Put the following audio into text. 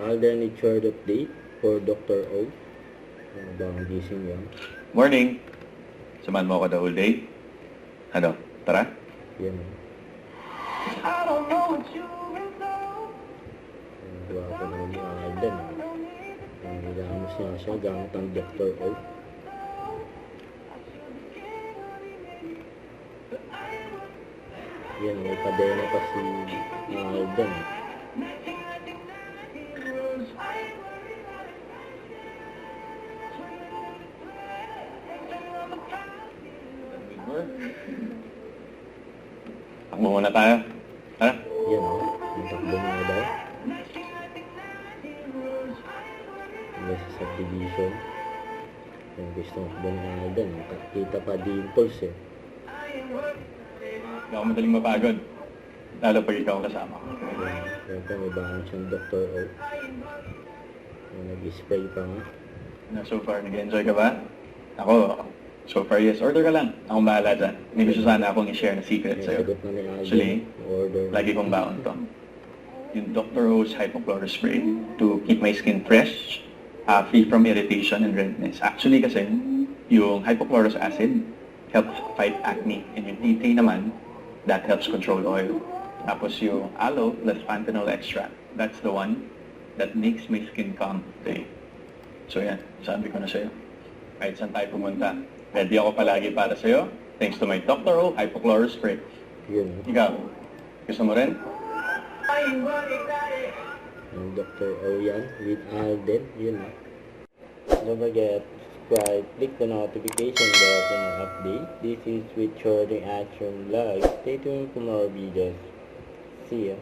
Alternate update for Dr. O. Ano ba ang gising yan? Morning! Samahan mo ako the whole day? Ano? Tara? Yan. Ang gwapo naman ni Alden. Ang nilamos niya siya gamit ang Dr. O. Yan, may padena pa si Alden. Takbo muna tayo. Tara? Yan o, ang takbo mga daw. Hanggang sa subdivision. Yung gusto takbo ni Alden. Kita pa dimples eh. Hindi ako madaling mapagod. Lalo pag ikaw ang kasama ko. Yan pa, may bahan siyang Dr. O. Yung nag-spray pa nga. So far, nag-enjoy ka ba? Ako, so far yes. Order ka lang. Akong bahala dyan. May gusto sana akong i-share na secret Yung sa'yo. sagot na ni Alden. Actually, Order. lagi kong baon to. Yung Dr. O's Hypochlorous Spray to keep my skin fresh, free from irritation and redness. Actually kasi, yung hypochlorous acid helps fight acne. And yung tea tree naman, that helps control oil. Tapos yung aloe plus panthenol extract, that's the one that makes my skin calm. Okay. So yan, sabi ko na sa'yo. Kahit saan tayo pumunta, ready ako palagi para sa'yo. Thanks to my Dr. O Hypochlorous Spray. Yun. Ikaw, gusto mo rin? Yung Dr. O yan, with Alden. Yun. Don't forget, subscribe, click the notification bell for more update. This is with Shorting Action Live. Stay tuned for more videos. See ya.